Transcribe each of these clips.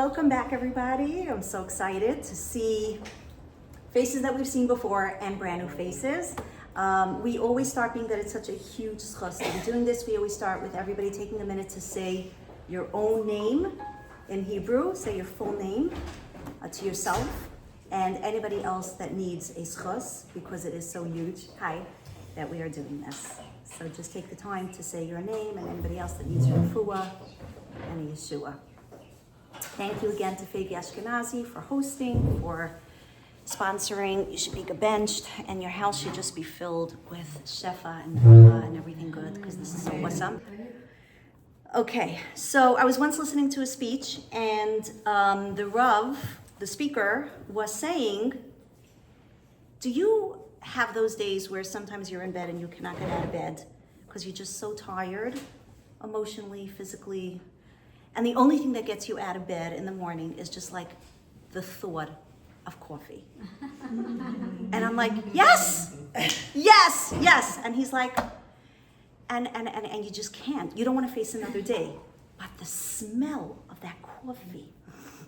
Welcome back, everybody. I'm so excited to see faces that we've seen before and brand new faces. We always start, being that it's such a huge schos to be doing this, we always start with everybody taking a minute to say your own name in Hebrew. Say your full name to yourself and anybody else that needs a schos, because it is so huge, that we are doing this. So just take the time to say your name and anybody else that needs refuah and a Yeshua. Thank you again to Fegi Ashkenazi for hosting, for sponsoring. You should be benched and your house should just be filled with shefa and bracha and everything good, because this is so awesome. Okay, so I was once listening to a speech and the Rav, the speaker, was saying, do you have those days where sometimes you're in bed and you cannot get out of bed because you're just so tired, emotionally, physically, and the only thing that gets you out of bed in the morning is just like the thought of coffee? And I'm like, yes, yes, yes. And he's like, and you just can't. You don't want to face another day. But the smell of that coffee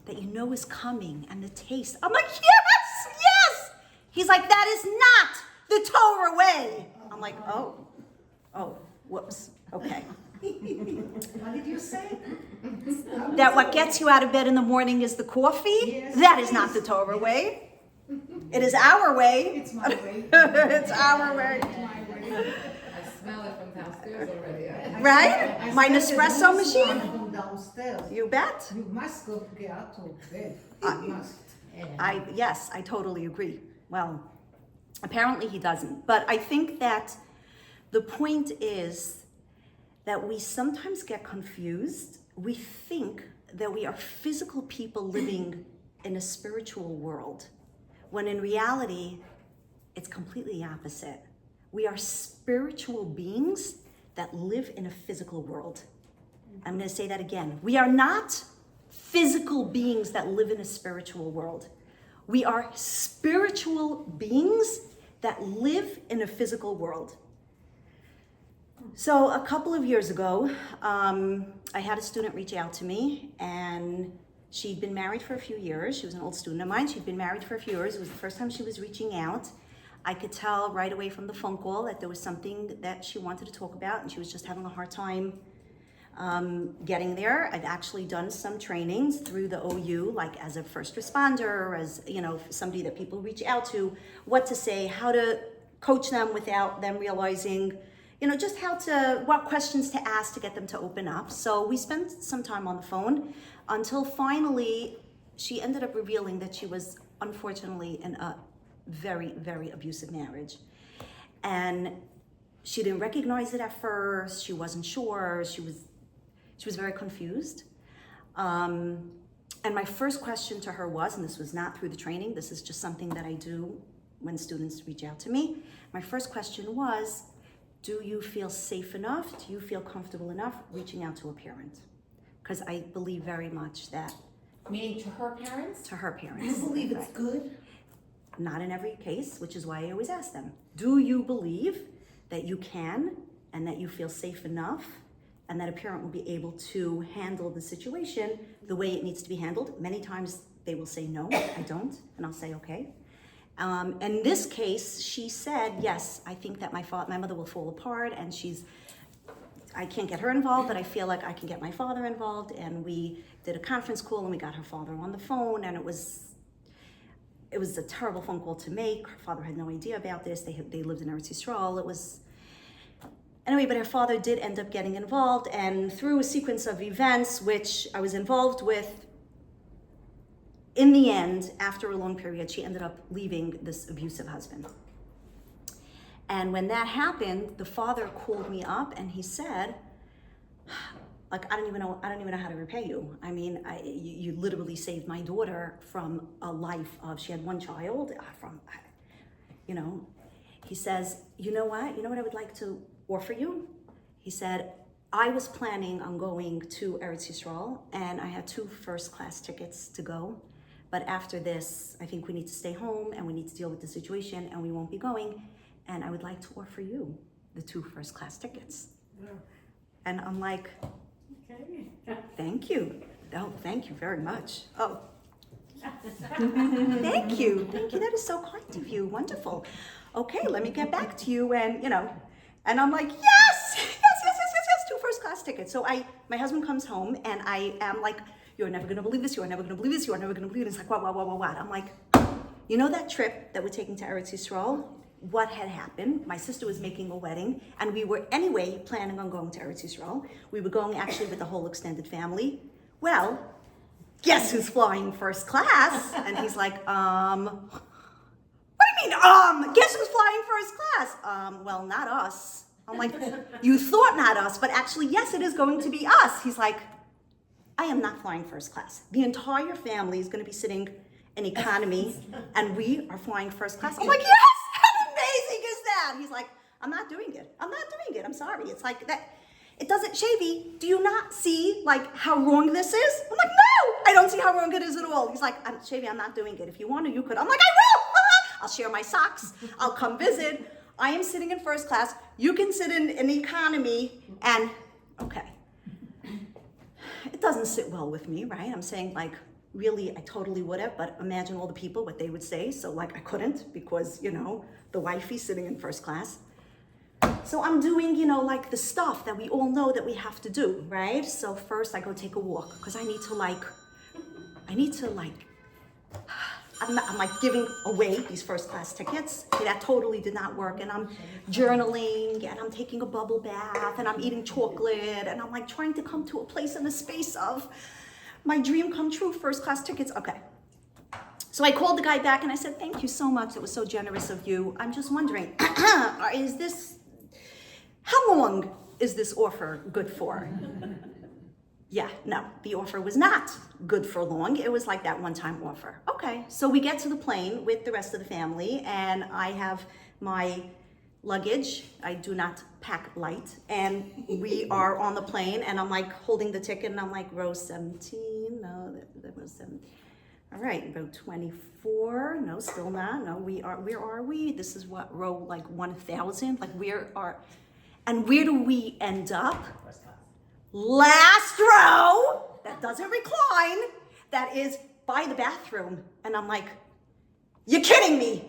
that you know is coming and the taste, I'm like, yes, yes. He's like, that is not the Torah way. I'm like, oh, whoops, okay. What did you say? That what gets you out of bed in the morning is the coffee? Yes, that is not the Torah way. It is our way. It's my way. It's our way. It's my way. I smell it from downstairs already. Right? My Nespresso machine? From downstairs. You bet. You must go get out of bed. You must. Yes, I totally agree. Well, apparently he doesn't. But I think that the point is that we sometimes get confused. We think that we are physical people living in a spiritual world, when in reality, it's completely opposite. We are spiritual beings that live in a physical world. I'm going to say that again. We are not physical beings that live in a spiritual world. We are spiritual beings that live in a physical world. So a couple of years ago, I had a student reach out to me, and she'd been married for a few years. She was an old student of mine. She'd been married for a few years. It was the first time she was reaching out. I could tell right away from the phone call that there was something that she wanted to talk about, and she was just having a hard time getting there. I've actually done some trainings through the OU, like as a first responder, as somebody that people reach out to, what to say, how to coach them without them realizing, just what questions to ask to get them to open up. So we spent some time on the phone until finally she ended up revealing that she was unfortunately in a very, very abusive marriage. And she didn't recognize it at first. She wasn't sure. She was very confused. And my first question to her was, and this was not through the training, this is just something that I do when students reach out to me. My first question was, do you feel safe enough? Do you feel comfortable enough reaching out to a parent? Because I believe very much that. Meaning to her parents? To her parents. You believe it's good? Not in every case, which is why I always ask them, do you believe that you can and that you feel safe enough and that a parent will be able to handle the situation the way it needs to be handled? Many times they will say, no, I don't. And I'll say, okay. In this case, she said, yes, I think that my mother will fall apart, and I can't get her involved, but I feel like I can get my father involved. And we did a conference call and we got her father on the phone, and it was a terrible phone call to make. Her father had no idea about this. They lived in Eretz Yisrael. Anyway, but her father did end up getting involved, and through a sequence of events which I was involved with, in the end, after a long period, she ended up leaving this abusive husband. And when that happened, the father called me up and he said, I don't even know how to repay you. I mean, you literally saved my daughter from a life of, she had one child, he says, you know what I would like to offer you? He said, I was planning on going to Eretz Yisrael, and I had 2 first-class tickets to go. But after this, I think we need to stay home and we need to deal with the situation, and we won't be going. And I would like to offer you the 2 first-class tickets. Yeah. And I'm like, Okay. thank you. Oh, thank you very much. Oh. Thank you. That is so kind of you. Wonderful. Okay, let me get back to you. And, and I'm like, yes, 2 first-class tickets. So my husband comes home and I am like, you're never going to believe this. You are never going to believe this. You are never going to believe it. It's like, what? I'm like, that trip that we're taking to Eretz Yisrael? What had happened? My sister was making a wedding and we were anyway planning on going to Eretz Yisrael. We were going actually with the whole extended family. Well, guess who's flying first class? And he's like, what do you mean, guess who's flying first class? Well, not us. I'm like, you thought not us, but actually, yes, it is going to be us. He's like, I am not flying first class. The entire family is going to be sitting in economy and we are flying first class. I'm like, yes, how amazing is that? He's like, I'm not doing it. I'm sorry. It's like that. It doesn't, Shavy, do you not see like how wrong this is? I'm like, no, I don't see how wrong it is at all. He's like, Shavy, I'm not doing it. If you want to, you could. I'm like, I will. I'll share my socks. I'll come visit. I am sitting in first class. You can sit in economy and, okay. It doesn't sit well with me, right? I'm saying like, really, I totally would have, but imagine all the people, what they would say. So like, I couldn't because, the wifey's sitting in first class. So I'm doing, like the stuff that we all know that we have to do, right? So first I go take a walk because I need to I'm like giving away these first class tickets. That totally did not work. And I'm journaling and I'm taking a bubble bath and I'm eating chocolate and I'm like trying to come to a place in the space of my dream come true, first class tickets. Okay. So I called the guy back and I said, thank you so much. It was so generous of you. I'm just wondering, how long is this offer good for? Yeah, no, the offer was not good for long. It was like that one-time offer. Okay, so we get to the plane with the rest of the family and I have my luggage. I do not pack light. And we are on the plane and I'm like holding the ticket and I'm like, row 17, no, that was 17. All right, row 24, no, still not. No, where are we? This is what, row like 1000? Like and where do we end up? Last row, that doesn't recline, that is by the bathroom. And I'm like, you're kidding me.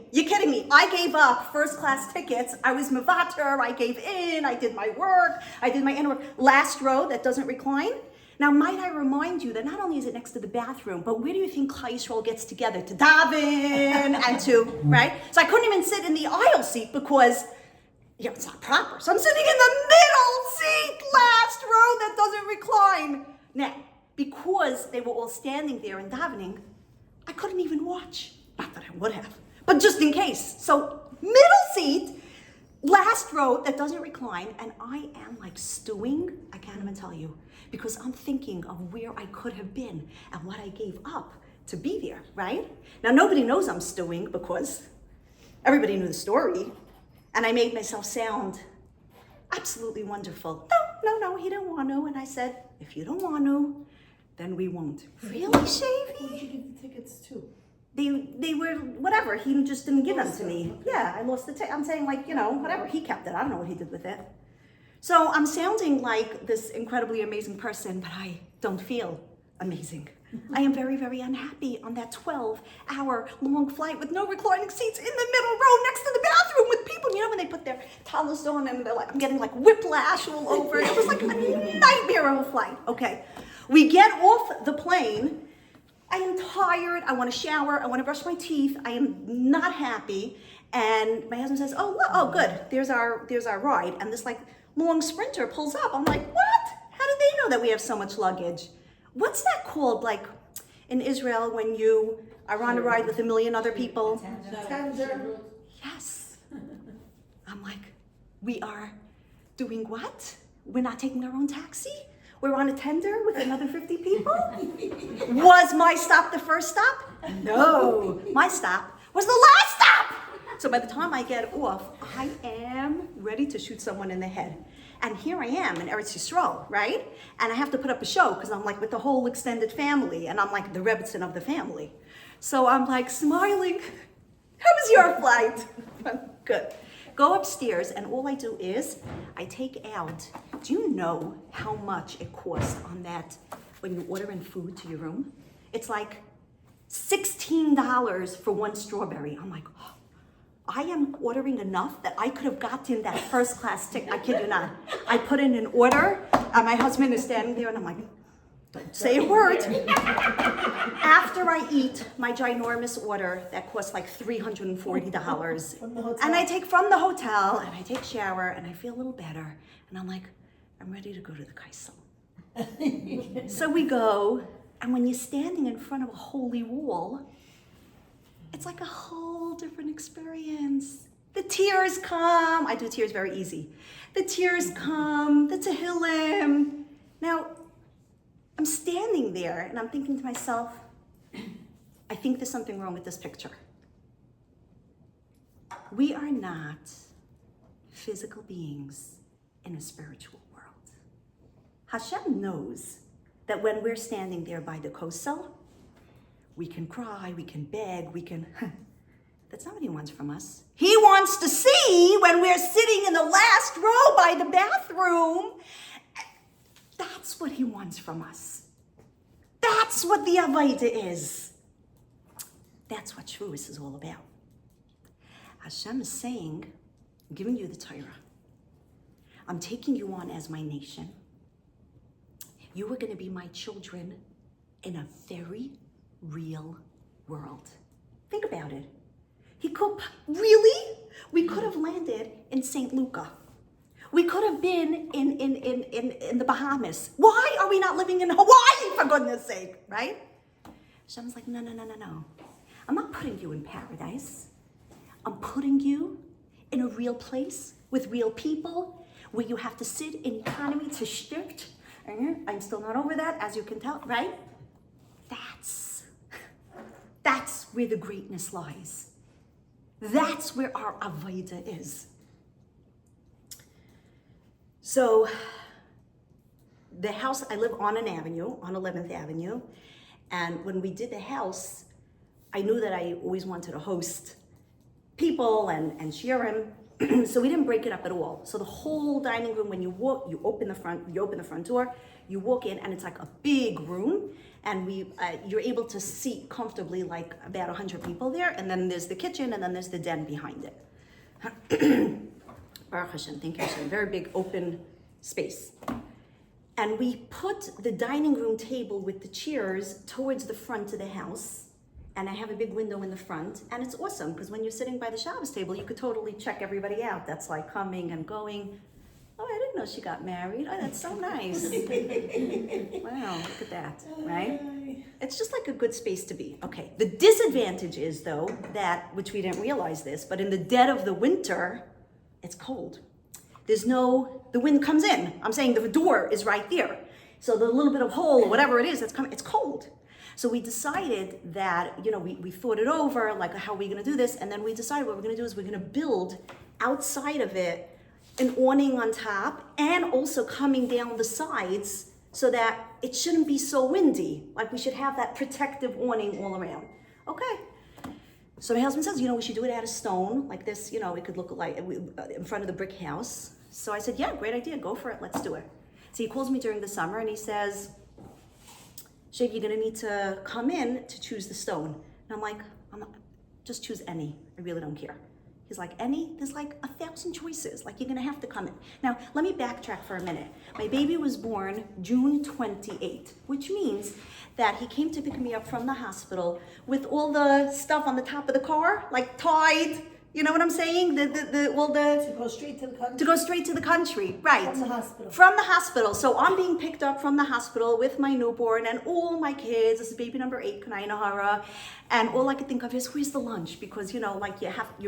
I gave up first class tickets. I was mevater, I gave in, I did my work, I did my inner work. Last row, that doesn't recline. Now, might I remind you that not only is it next to the bathroom, but where do you think Klal Yisrael gets together to daven and to, right? So I couldn't even sit in the aisle seat because it's not proper. So I'm sitting in the middle seat, last row that doesn't recline. Now, because they were all standing there and davening, I couldn't even watch. Not that I would have, but just in case. So middle seat, last row that doesn't recline, and I am like stewing, I can't even tell you, because I'm thinking of where I could have been and what I gave up to be there, right? Now, nobody knows I'm stewing because everybody knew the story. And I made myself sound absolutely wonderful. No, he didn't want to. And I said, if you don't want to, then we won't. Really, Shavy? Who did you give the tickets to? They were, whatever. He just didn't give them to me. Yeah, I lost the ticket. I'm saying like, whatever. He kept it. I don't know what he did with it. So I'm sounding like this incredibly amazing person, but I don't feel amazing. I am very, very unhappy on that 12-hour-long flight with no reclining seats in the middle row next to the bathroom with people. When they put their towels on and they're like, I'm getting like whiplash all over. It was like a nightmare of a flight. Okay, we get off the plane. I am tired. I want to shower. I want to brush my teeth. I am not happy. And my husband says, oh, good. There's our ride. And this like long sprinter pulls up. I'm like, what? How did they know that we have so much luggage? What's that called, like in Israel when you are on a ride with a million other people? Tender. Yes. I'm like, we are doing what? We're not taking our own taxi? We're on a tender with another 50 people? Was my stop the first stop? No. My stop was the last stop. So by the time I get off, I am ready to shoot someone in the head. And here I am in Eretz Yisrael, right? And I have to put up a show because I'm like with the whole extended family and I'm like the Rebbitzin of the family. So I'm like smiling. How was your flight? Good. Go upstairs and all I do is I take out, do you know how much it cost on that when you order in food to your room, it's like $16 for one strawberry. I'm like, oh, I am ordering enough that I could have gotten that first class ticket. I kid you not. I put in an order, and my husband is standing there, and I'm like, don't say a word. After I eat my ginormous order that costs like $340, and I take from the hotel, and I take a shower, and I feel a little better, and I'm like, I'm ready to go to the Kaisel. So we go, and when you're standing in front of a holy wall, it's like a whole different experience. The tears come. I do tears very easy. The tears come, the Tehillim. Now, I'm standing there and I'm thinking to myself, I think there's something wrong with this picture. We are not physical beings in a spiritual world. Hashem knows that when we're standing there by the kosel, we can cry, we can beg, that's not what he wants from us. He wants to see when we're sitting in the last row by the bathroom. That's what he wants from us. That's what the Avodah is. That's what Shavuos is all about. Hashem is saying, I'm giving you the Torah. I'm taking you on as my nation. You are going to be my children in a very real world. Think about it. We could have landed in St. Lucia. We could have been in the Bahamas. Why are we not living in Hawaii, for goodness sake, right? Hashem's like, no. I'm not putting you in paradise. I'm putting you in a real place with real people where you have to sit in economy to shtift. I'm still not over that, as you can tell, right? That's where the greatness lies. That's where our Avodah is. So, the house, I live on an avenue, on 11th Avenue, and when we did the house, I knew that I always wanted to host people and shiurim, so we didn't break it up at all. So the whole dining room, when you walk, you open the front door, you walk in, and it's like a big room, and you're able to seat comfortably like about 100 people there, and then there's the kitchen, and then there's the den behind it. Baruch Hashem, thank you Hashem, very big open space. And we put the dining room table with the chairs towards the front of the house, and I have a big window in the front, and it's awesome, because when you're sitting by the Shabbos table, you could totally check everybody out that's like coming and going. Oh, I didn't know she got married. Oh, that's so nice. Wow, look at that, right? It's just like a good space to be. Okay, the disadvantage is though, which we didn't realize this, but in the dead of the winter, it's cold. The wind comes in. I'm saying the door is right there. So the little bit of hole or whatever it is that's coming, it's cold. So we decided that, we thought it over, like how are we gonna do this? And then we decided what we're gonna do is we're gonna build outside of it an awning on top and also coming down the sides so that it shouldn't be so windy. Like we should have that protective awning all around. Okay. So my husband says, we should do it out of stone, like this, it could look like in front of the brick house. So I said, yeah, great idea, go for it, let's do it. So he calls me during the summer and he says, Shav, you're gonna need to come in to choose the stone. And I'm like, just choose any, I really don't care. He's like, any? There's like 1,000 choices, like you're gonna have to come in. Now, let me backtrack for a minute. My baby was born June 28th, which means that he came to pick me up from the hospital with all the stuff on the top of the car, like tied, you know what I'm saying? To go straight to the country. To go straight to the country, right. From the hospital. From the hospital. So I'm being picked up from the hospital with my newborn and all my kids. This is baby number 8, Kanai Nahara. And all I could think of is, where's the lunch? Because, you're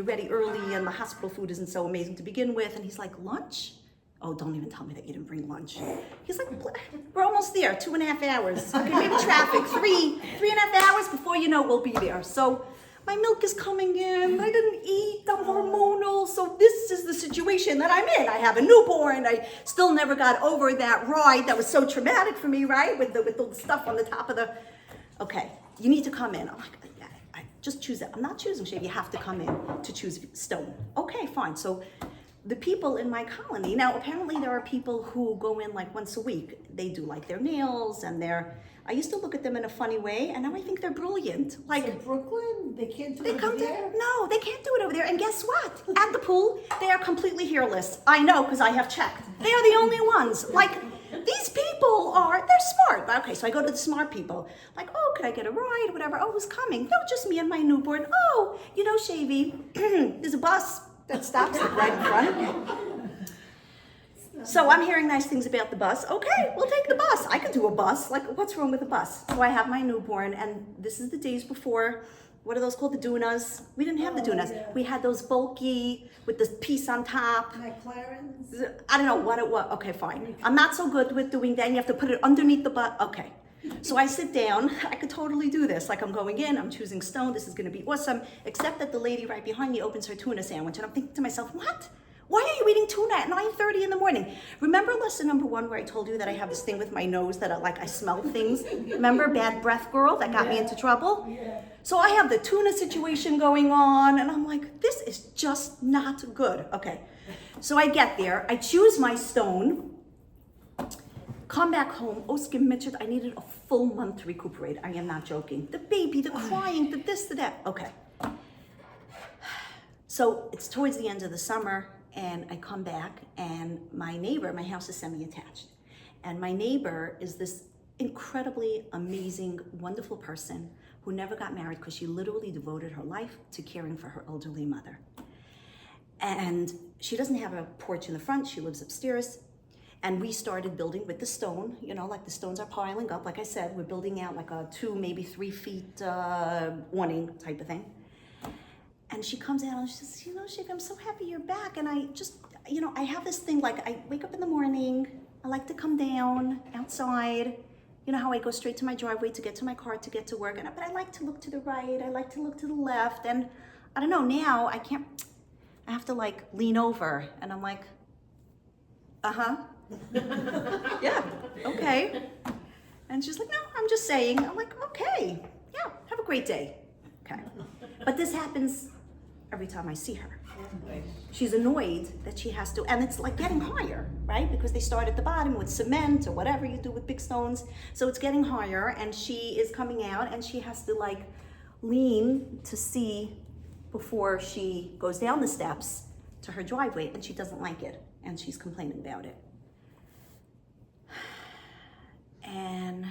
ready early and the hospital food isn't so amazing to begin with. And he's like, lunch? Oh, don't even tell me that you didn't bring lunch. He's like, we're almost there, 2.5 hours. Okay, maybe traffic, 3.5 hours before you know we'll be there. So my milk is coming in, I didn't eat, I'm hormonal, so this is the situation that I'm in. I have a newborn, I still never got over that ride that was so traumatic for me, right? With the stuff on the top of the, okay, you need to come in. I'm like, I just choose it. I'm not choosing Shav, you have to come in to choose stone. Okay, fine. So the people in my colony. Now, apparently there are people who go in like once a week. They do like their nails and I used to look at them in a funny way, and now I think they're brilliant. Like, So Brooklyn, they can't do they it come over to, there? no, they can't do it over there. And guess what? At the pool, they are completely hairless. I know, because I have checked. They are the only ones. Like, these people they're smart. Okay, so I go to the smart people. Like, oh, could I get a ride? Whatever. Oh, who's coming? No, just me and my newborn. Oh, Shavy, there's a bus that stops right in front. So I'm hearing nice things about the bus. Okay, we'll take the bus. I could do a bus. Like, what's wrong with a bus? So I have my newborn, and this is the days before, what are those called? The Dunas? We didn't have the Dunas. Yeah. We had those bulky with the piece on top. McLarens? I don't know what it was. Okay, fine. I'm not so good with doing that. You have to put it underneath the butt. Okay. So I sit down. I could totally do this. Like, I'm going in, I'm choosing stone. This is going to be awesome. Except that the lady right behind me opens her tuna sandwich. And I'm thinking to myself, what? Why are you eating tuna at 9:30 in the morning? Remember lesson number 1 where I told you that I have this thing with my nose that I smell things? Remember bad breath girl that got me into trouble? Yeah. So I have the tuna situation going on, and I'm like, this is just not good. Okay, so I get there, I choose my stone, come back home, Oscar Mitchell, I needed a full month to recuperate. I am not joking. The baby, the crying, the this, the that. Okay. So it's towards the end of the summer, and I come back, and my neighbor, my house is semi-attached, and my neighbor is this incredibly amazing, wonderful person who never got married because she literally devoted her life to caring for her elderly mother. And she doesn't have a porch in the front, she lives upstairs. And we started building with the stone, like the stones are piling up. Like I said, we're building out like a 2, maybe 3 feet awning type of thing. And she comes out and she says, Shik, I'm so happy you're back. And I just, I have this thing, like I wake up in the morning, I like to come down outside. You know how I go straight to my driveway to get to my car to get to work. But I like to look to the right, I like to look to the left. And I don't know, now I have to like lean over and I'm like, uh-huh. Yeah, okay. And she's like, no, I'm just saying. I'm like, okay, yeah, have a great day. Okay. But this happens every time I see her. She's annoyed that she has to, and it's like getting higher, right? Because they start at the bottom with cement or whatever you do with big stones. So it's getting higher, and she is coming out and she has to like lean to see before she goes down the steps to her driveway, and she doesn't like it, and she's complaining about it. And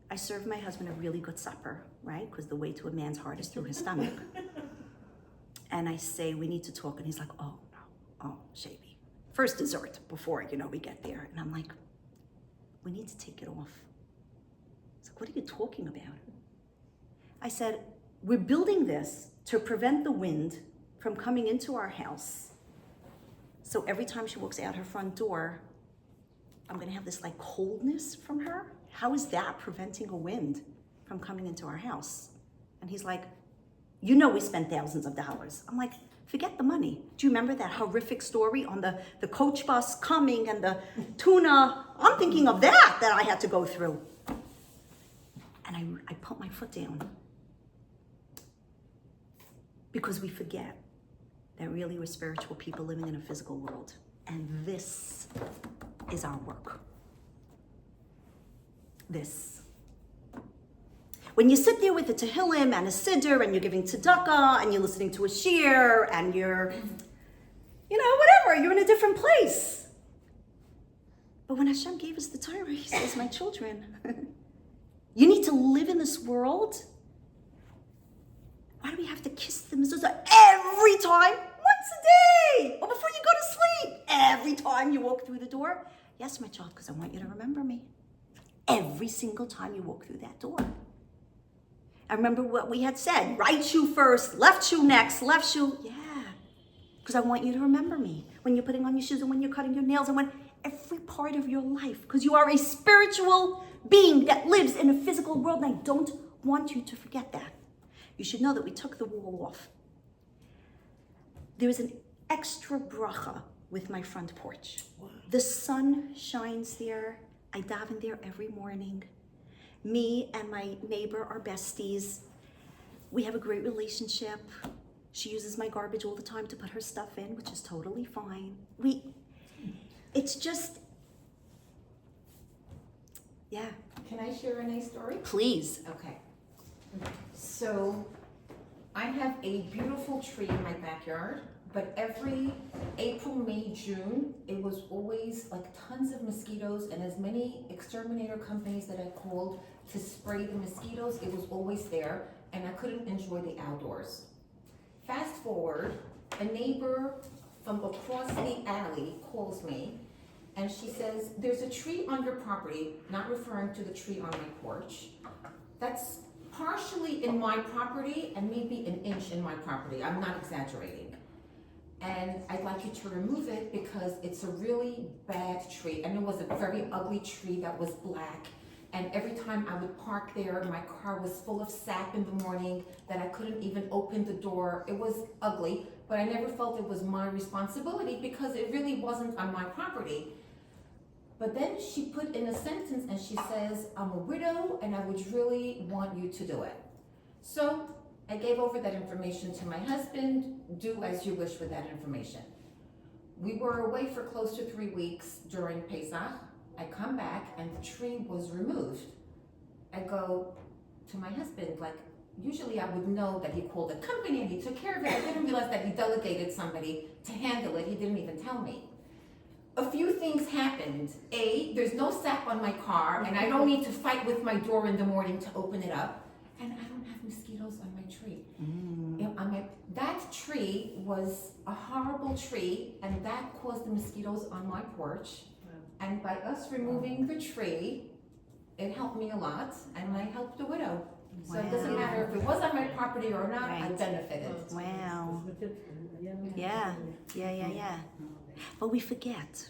I served my husband a really good supper, right? Because the way to a man's heart is through his stomach. And I say, we need to talk. And he's like, oh, no. Oh, Shavy. First dessert before, we get there. And I'm like, we need to take it off. He's like, what are you talking about? I said, we're building this to prevent the wind from coming into our house. So every time she walks out her front door, I'm going to have this like coldness from her. How is that preventing a wind from coming into our house? And he's like, we spent thousands of dollars. I'm like, forget the money. Do you remember that horrific story on the coach bus coming and the tuna? I'm thinking of that I had to go through. And I put my foot down. Because we forget that really we're spiritual people living in a physical world. And this is our work. This. When you sit there with a Tehillim and a Siddur and you're giving tzedakah and you're listening to a shir and you're, whatever, you're in a different place. But when Hashem gave us the Torah, He says, my children, you need to live in this world. Why do we have to kiss the mezuzah every time? Once a day! Or before you go to sleep. Every time you walk through the door. Yes, my child, because I want you to remember me. Every single time you walk through that door. I remember what we had said. Right shoe first, left shoe next, left shoe. Yeah. Because I want you to remember me. When you're putting on your shoes and when you're cutting your nails and when every part of your life. Because you are a spiritual being that lives in a physical world. And I don't want you to forget that. You should know that we took the wall off. There is an extra bracha with my front porch. Wow. The sun shines there. I daven there every morning. Me and my neighbor are besties. We have a great relationship. She uses my garbage all the time to put her stuff in, which is totally fine. It's just, yeah. Can I share a nice story? Please. Okay. So I have a beautiful tree in my backyard, but every April, May, June, it was always like tons of mosquitoes, and as many exterminator companies that I called to spray the mosquitoes, it was always there, and I couldn't enjoy the outdoors. Fast forward, a neighbor from across the alley calls me, and she says, there's a tree on your property, not referring to the tree on my porch, that's partially in my property and maybe an inch in my property. I'm not exaggerating. And I'd like you to remove it because it's a really bad tree. And it was a very ugly tree that was black. And every time I would park there, my car was full of sap in the morning that I couldn't even open the door. It was ugly, but I never felt it was my responsibility because it really wasn't on my property. But then she put in a sentence and she says, I'm a widow and I would really want you to do it. So I gave over that information to my husband. Do as you wish with that information. We were away for close to 3 weeks during Pesach. I come back and the tree was removed. I go to my husband, like, usually I would know that he called a company and he took care of it. I didn't realize that he delegated somebody to handle it. He didn't even tell me. A few things happened. A, there's no sap on my car and I don't need to fight with my door in the morning to open it up. And I don't have mosquitoes on my tree. That tree was a horrible tree and that caused the mosquitoes on my porch. And by us removing the tree, it helped me a lot and I helped the widow. So it doesn't matter if it was on my property or not, I benefited. Wow. Yeah. But we forget.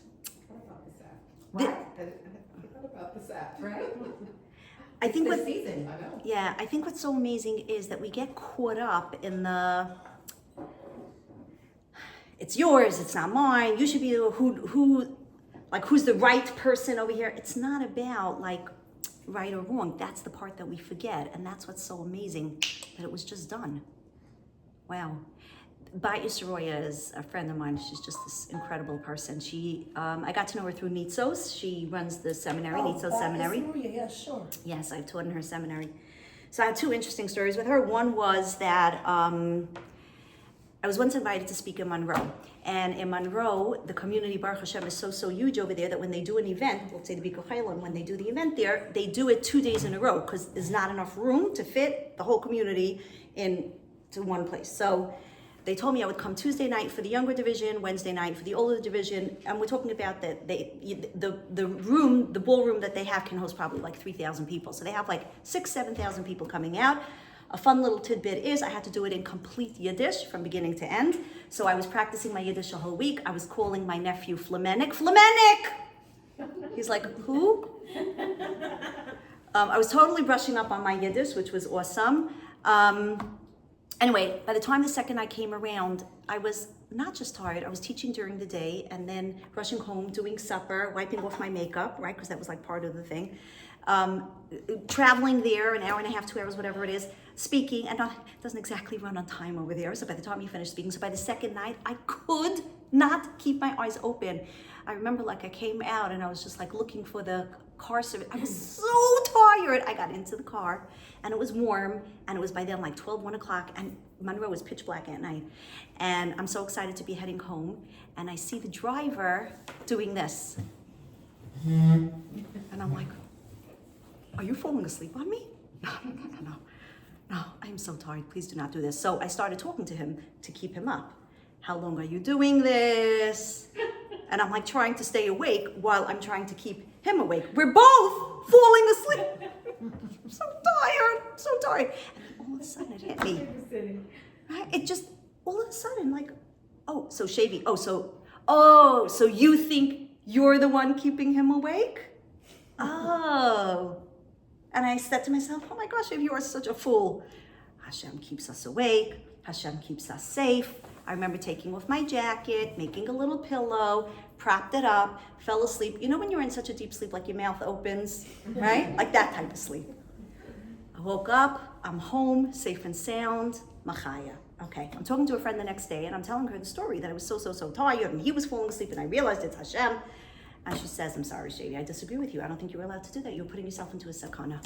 What? I forgot about the sap, right? I think It's the season. I know. Yeah, I think what's so amazing is that we get caught up in the, it's yours, it's not mine, you should be who's the right person over here. It's not about like right or wrong. That's the part that we forget. And that's what's so amazing, that it was just done. Wow. Bat Yisroya is a friend of mine. She's just this incredible person. I got to know her through Nitzos. She runs the seminary, Nitzos Seminary. Yeah, sure. Yes, I've taught in her seminary. So I had two interesting stories with her. One was that I was once invited to speak in Monroe. And in Monroe, the community, Baruch Hashem, is so huge over there that when they do an event, let's say the Biko Chaylan, when they do the event there, they do it 2 days in a row because there's not enough room to fit the whole community into one place. So they told me I would come Tuesday night for the younger division, Wednesday night for the older division, and we're talking about that the ballroom that they have can host probably like 3,000 people. So they have like 7,000 people coming out. A fun little tidbit is I had to do it in complete Yiddish from beginning to end. So I was practicing my Yiddish a whole week. I was calling my nephew Flemenik. He's like, who? I was totally brushing up on my Yiddish, which was awesome. Anyway, by the time the second night came around, I was not just tired, I was teaching during the day and then rushing home, doing supper, wiping off my makeup, right? Because that was like part of the thing. Traveling there, an hour and a half, 2 hours, whatever it is, speaking, and it doesn't exactly run on time over there. So by the time you finish speaking, so by the second night, I could not keep my eyes open. I remember like I came out and I was just like looking for the car service. I was so tired. I got into the car and it was warm and it was by then like 12, 1 o'clock and Monroe was pitch black at night. And I'm so excited to be heading home and I see the driver doing this. And I'm like, are you falling asleep on me? No, I'm so tired. Please do not do this. So I started talking to him to keep him up. How long are you doing this? And I'm like trying to stay awake while I'm trying to keep him awake. We're both falling asleep. I'm so tired. And all of a sudden it hit me. Right? It just, all of a sudden like, oh, so Shavy, so you think you're the one keeping him awake? Oh. And I said to myself, oh my gosh, if you are such a fool. Hashem keeps us awake. Hashem keeps us safe. I remember taking off my jacket, making a little pillow, propped it up, fell asleep. You know when you're in such a deep sleep, like your mouth opens, right? Like that type of sleep. I woke up, I'm home, safe and sound, Machaya. Okay, I'm talking to a friend the next day and I'm telling her the story that I was so tired and he was falling asleep and I realized it's Hashem. And she says, I'm sorry, Shady, I disagree with you. I don't think you're allowed to do that. You're putting yourself into a sakana.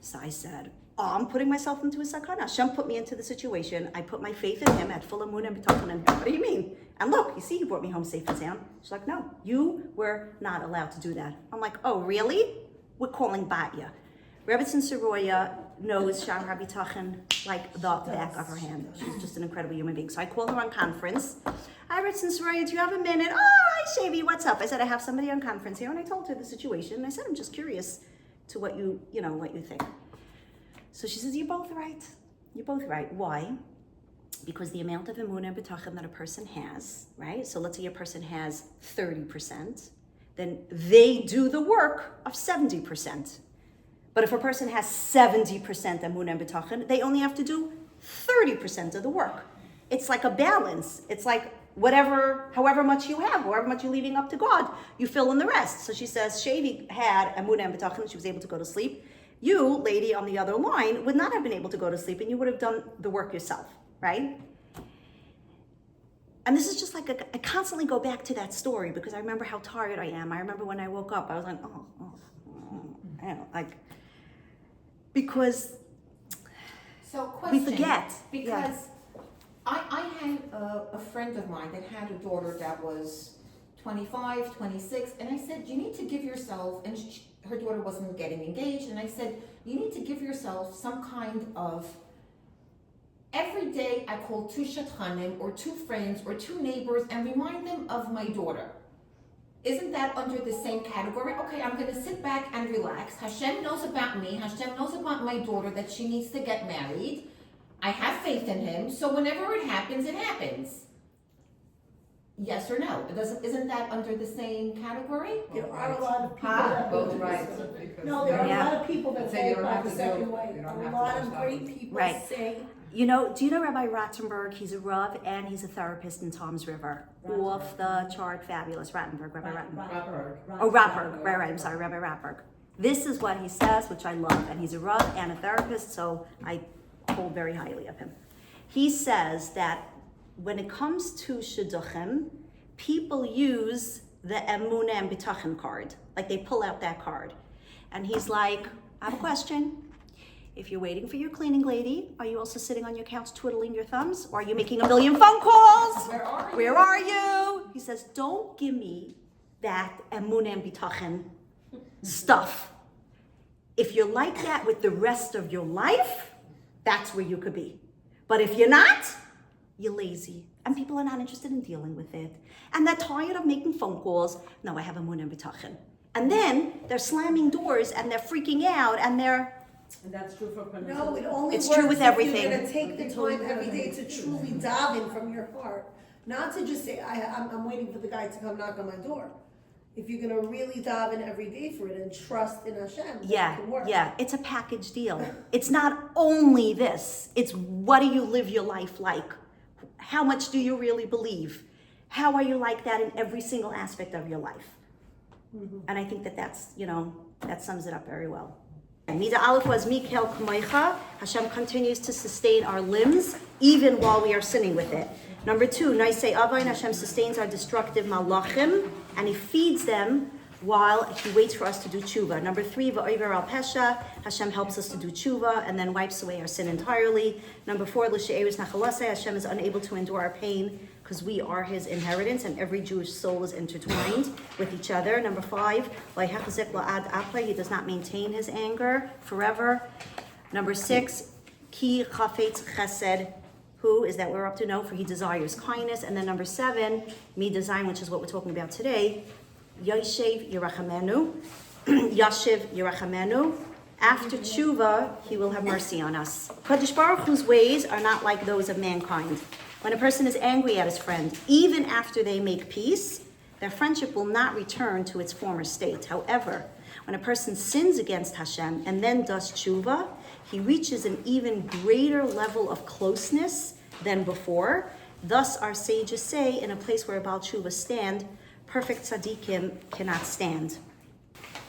So I said, I'm putting myself into a sakana. Hashem put me into the situation. I put my faith in him at full amun and bitachon in him. What do you mean? And look, you see, he brought me home safe and sound. She's like, no, you were not allowed to do that. I'm like, oh, really? We're calling Batya. Rebbetzin Soroya knows Sham Rabbi Tachin like the back of her hand. She's just an incredible human being. So I called her on conference. Hi, Rebbetzin Soroya, do you have a minute? Oh, hi, Shavy, what's up? I said, I have somebody on conference here, and I told her the situation. And I said, I'm just curious to what you think. So she says, you're both right. You're both right. Why? Because the amount of emunah and bitachon that a person has, right? So let's say a person has 30%, then they do the work of 70%. But if a person has 70% emunah and bitachon, they only have to do 30% of the work. It's like a balance. It's like however much you have, however much you're leaving up to God, you fill in the rest. So she says, Shavi had emunah and bitachon, she was able to go to sleep. You, lady on the other line, would not have been able to go to sleep and you would have done the work yourself, right? And this is just like, I constantly go back to that story because I remember how tired I am. I remember when I woke up, I was like, I don't know, like, because So question, we forget. Because Yeah. I had a friend of mine that had a daughter that was 25, 26, and I said, you need to give yourself, and her daughter wasn't getting engaged, and I said, you need to give yourself some kind of, every day I call 2 shatchanim, or 2 friends, or 2 neighbors, and remind them of my daughter. Isn't that under the same category? Okay, I'm going to sit back and relax. Hashem knows about me. Hashem knows about my daughter, that she needs to get married. I have faith in him, so whenever it happens, it happens. Yes or no? Isn't that under the same category? There are a lot of people that Both right. No, there are Yeah. a lot of people that Say you hold don't by have the to second do- way. you don't A have to lot of stop. great people Right. say, Do you know Rabbi Rattenberg? He's a Rav and he's a therapist in Tom's River. Off the chart, fabulous. Rattenberg, Rabbi Rattenberg. Oh, Ratberg, right, I'm sorry, Rabbi Ratberg. This is what he says, which I love, and he's a Rav and a therapist, so I hold very highly of him. He says that when it comes to shidduchim, people use the emunah and bitachon card, like they pull out that card. And he's like, I have a question. If you're waiting for your cleaning lady, are you also sitting on your couch twiddling your thumbs? Or are you making a million phone calls? Where are you? He says, don't give me that emunah and bitachon stuff. If you're like that with the rest of your life, that's where you could be. But if you're not, you're lazy. And people are not interested in dealing with it. And they're tired of making phone calls. No, I have emunah and bitachon. And then they're slamming doors and they're freaking out and they're... And that's true for no, it only It's works true with if everything. you're going to take the time every day to truly daven from your heart. Not to just say, I'm waiting for the guy to come knock on my door. If you're going to really daven every day for it and trust in Hashem, then it can work. Yeah, it's a package deal. It's not only this. It's what do you live your life like? How much do you really believe? How are you like that in every single aspect of your life? Mm-hmm. And I think that sums it up very well. Mida Aleph was Mikel K'moicha. Hashem continues to sustain our limbs even while we are sinning with it. Number 2, Naisei Avain, Hashem sustains our destructive malachim and he feeds them while he waits for us to do tshuva. Number 3, Va'over al Pesha, Hashem helps us to do tshuva and then wipes away our sin entirely. Number 4, L'she'eris Nachalasei, Hashem is unable to endure our pain because we are his inheritance and every Jewish soul is intertwined with each other. Number 5, La'hachzik la'ad aple, he does not maintain his anger forever. Number 6, Ki chafetz chesed, who is that we're up to know, for he desires kindness. And then number 7, Mi design, which is what we're talking about today, Yoshev Yerachamenu, Yashiv Yerachamenu. After tshuva, he will have mercy on us. Kadosh Baruch Hu's ways are not like those of mankind. When a person is angry at his friend, even after they make peace, their friendship will not return to its former state. However, when a person sins against Hashem and then does tshuva, he reaches an even greater level of closeness than before. Thus, our sages say, in a place where a Baal tshuva stand, perfect tzaddikim cannot stand.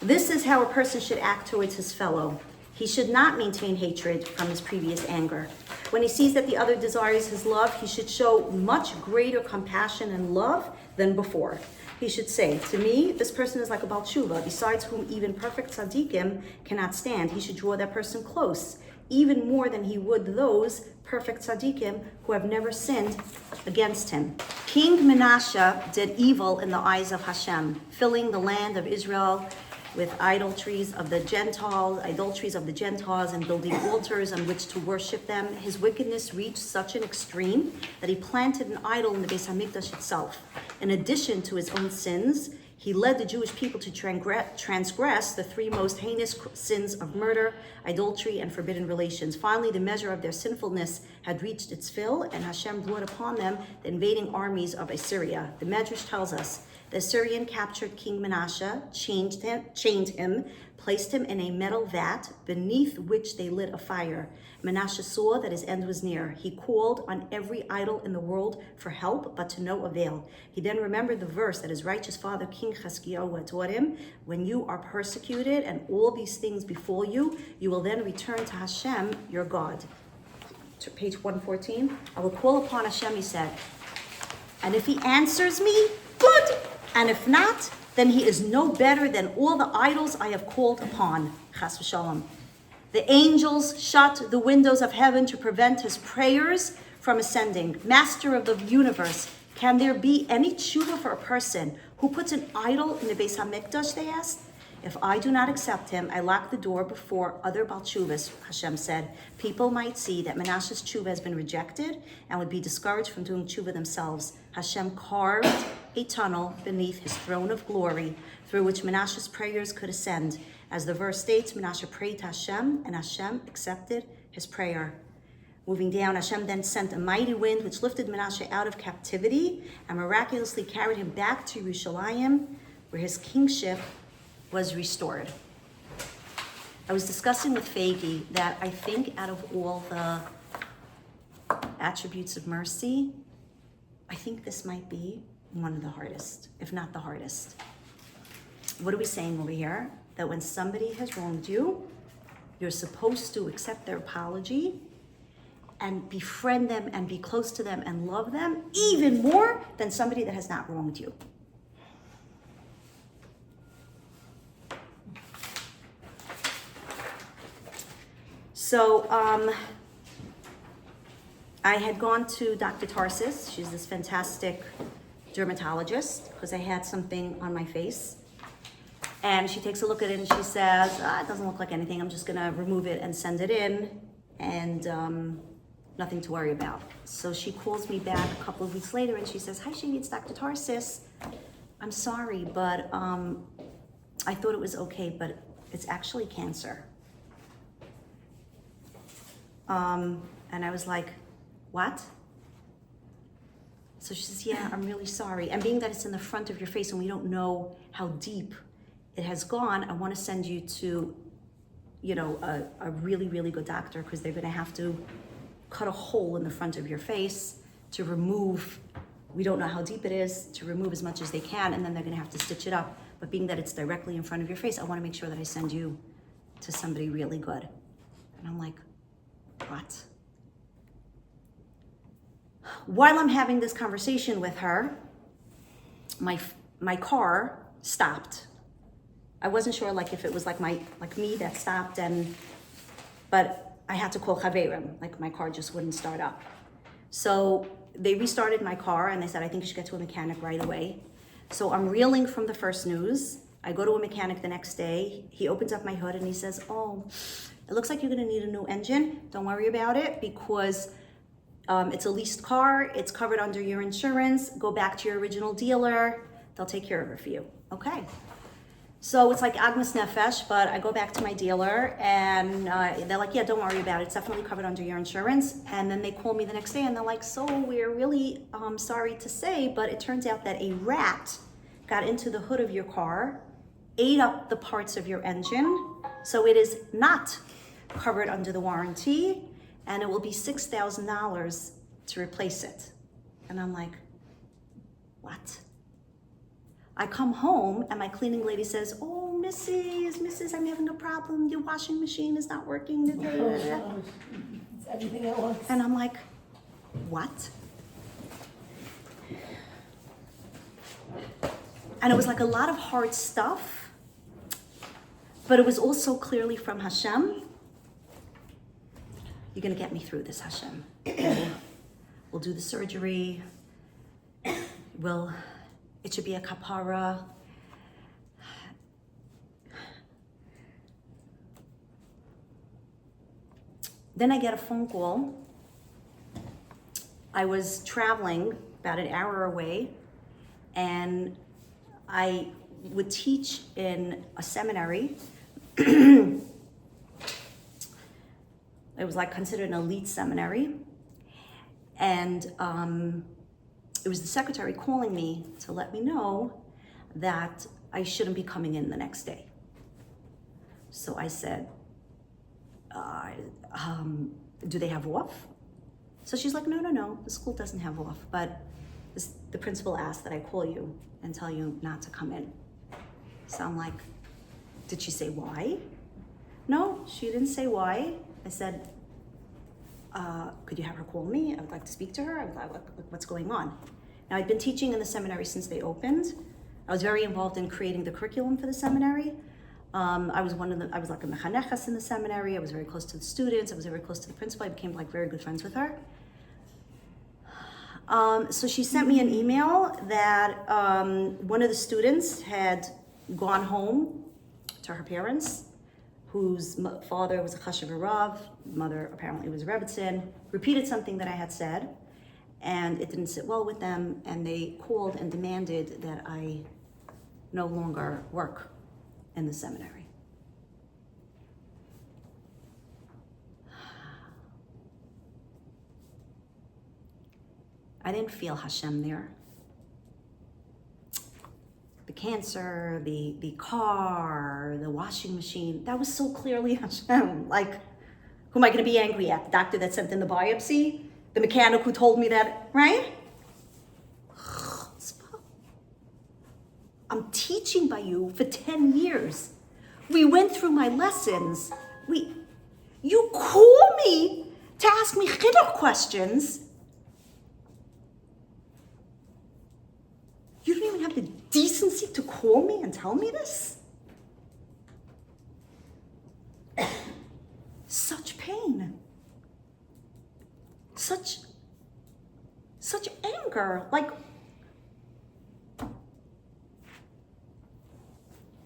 This is how a person should act towards his fellow. He should not maintain hatred from his previous anger. When he sees that the other desires his love, he should show much greater compassion and love than before. He should say, to me, this person is like a Baal Tshuva, besides whom even perfect tzaddikim cannot stand. He should draw that person close, even more than he would those perfect tzaddikim who have never sinned against him. King Menashe did evil in the eyes of Hashem, filling the land of Israel with idolatries of the Gentiles, and building altars on which to worship them. His wickedness reached such an extreme that he planted an idol in the Beis Hamikdash itself. In addition to his own sins, he led the Jewish people to transgress the three most heinous sins of murder, idolatry, and forbidden relations. Finally, the measure of their sinfulness had reached its fill, and Hashem brought upon them the invading armies of Assyria. The Medrash tells us the Assyrian captured King Menashe, chained him, placed him in a metal vat beneath which they lit a fire. Menashe saw that his end was near. He called on every idol in the world for help, but to no avail. He then remembered the verse that his righteous father, King Chizkiyahu, had taught him, when you are persecuted and all these things befall you, you will then return to Hashem, your God. To page 114, I will call upon Hashem, he said, and if he answers me, good. And if not, then he is no better than all the idols I have called upon. Chas v'shalom. The angels shut the windows of heaven to prevent his prayers from ascending. Master of the universe, can there be any tshuva for a person who puts an idol in the Beis Hamikdash, they asked? If I do not accept him, I lock the door before other Baal Tshuvas, Hashem said. People might see that Menashe's tshuva has been rejected and would be discouraged from doing tshuva themselves. Hashem carved a tunnel beneath his throne of glory through which Menashe's prayers could ascend. As the verse states, Menashe prayed to Hashem and Hashem accepted his prayer. Moving down, Hashem then sent a mighty wind which lifted Menashe out of captivity and miraculously carried him back to Yerushalayim, where his kingship was restored. I was discussing with Fagi that I think out of all the attributes of mercy, I think this might be one of the hardest, if not the hardest. What are we saying over here? That when somebody has wronged you, you're supposed to accept their apology and befriend them and be close to them and love them even more than somebody that has not wronged you. So I had gone to Dr. Tarsis. She's this fantastic dermatologist because I had something on my face. And she takes a look at it and she says, it doesn't look like anything. I'm just going to remove it and send it in and nothing to worry about. So she calls me back a couple of weeks later and she says, hi, Shani, it's Dr. Tarsis. I'm sorry, but I thought it was okay, but it's actually cancer. And I was like, what? So she says, yeah, I'm really sorry. And being that it's in the front of your face and we don't know how deep it has gone, I want to send you to, a really, really good doctor because they're going to have to cut a hole in the front of your face to remove, we don't know how deep it is, to remove as much as they can, and then they're going to have to stitch it up. But being that it's directly in front of your face, I want to make sure that I send you to somebody really good. And I'm like, what? While I'm having this conversation with her, my car stopped. I wasn't sure if it was like me that stopped, but I had to call Chaverim. My car just wouldn't start up. So they restarted my car and they said, I think you should get to a mechanic right away. So I'm reeling from the first news. I go to a mechanic the next day. He opens up my hood and he says, oh, it looks like you're gonna need a new engine. Don't worry about it because it's a leased car. It's covered under your insurance. Go back to your original dealer. They'll take care of it for you. Okay. So it's like Agnes Nefesh, but I go back to my dealer and they're like, yeah, don't worry about it. It's definitely covered under your insurance. And then they call me the next day and they're like, so we're really sorry to say, but it turns out that a rat got into the hood of your car, ate up the parts of your engine. So it is not covered under the warranty and it will be $6,000 to replace it. And I'm like, what? I come home and my cleaning lady says, "Oh, Mrs., I'm having a problem. Your washing machine is not working." It's everything at once. And I'm like, what? And it was like a lot of hard stuff, but it was also clearly from Hashem. You're gonna get me through this, Hashem. We'll do the surgery. It should be a kapara. Then I get a phone call. I was traveling about an hour away, and I would teach in a seminary. It was like considered an elite seminary. And it was the secretary calling me to let me know that I shouldn't be coming in the next day. So I said, do they have off? So she's like, no, the school doesn't have off, but the principal asked that I call you and tell you not to come in. So I'm like, did she say why? No, she didn't say why. I said, could you have her call me? I would like to speak to her. I would like, what's going on? Now, I'd been teaching in the seminary since they opened. I was very involved in creating the curriculum for the seminary. I was like a mechaneches in the seminary. I was very close to the students. I was very close to the principal. I became like very good friends with her. So she sent me an email that one of the students had gone home to her parents, whose father was a chashuv rav, mother apparently was a rebbitzin, repeated something that I had said, and it didn't sit well with them, and they called and demanded that I no longer work in the seminary. I didn't feel Hashem there. The cancer, the car, the washing machine, that was so clearly Hashem. Like, who am I gonna be angry at? The doctor that sent in the biopsy? The mechanic who told me that, right? I'm teaching by you for 10 years. We went through my lessons. You call me to ask me chinuch questions. You don't even have the decency to call me and tell me this? Such pain. Such anger. Like,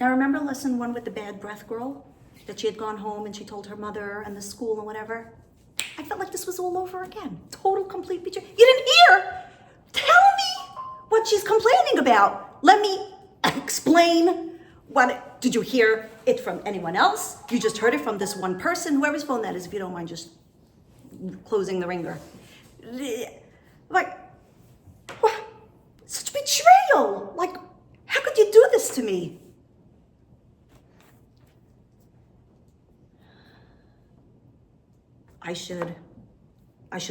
now remember lesson 1 with the bad breath girl? That she had gone home and she told her mother and the school and whatever? I felt like this was all over again. Total, complete betrayal. You didn't hear? Tell me what she's complaining about. Let me explain what. Did you hear it from anyone else? You just heard it from this one person, whoever's phone that is, if you don't mind just closing the ringer. Like, what? Such betrayal. Like, how could you do this to me? I should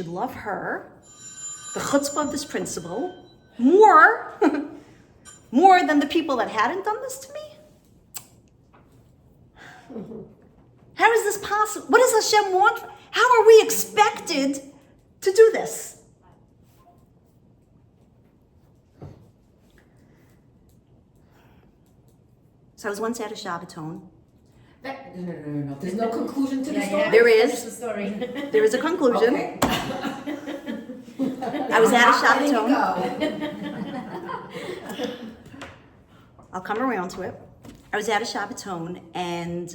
love her, the chutzpah of this principal, more than the people that hadn't done this to me? How is this possible? What does Hashem want? How are we expected to do this? So I was once at a Shabbaton. No. There's no conclusion to the story? There is. Finish the story. There is a conclusion. Okay. I was at a Not letting Shabbaton. I'll come around to it. I was at a Shabbaton, and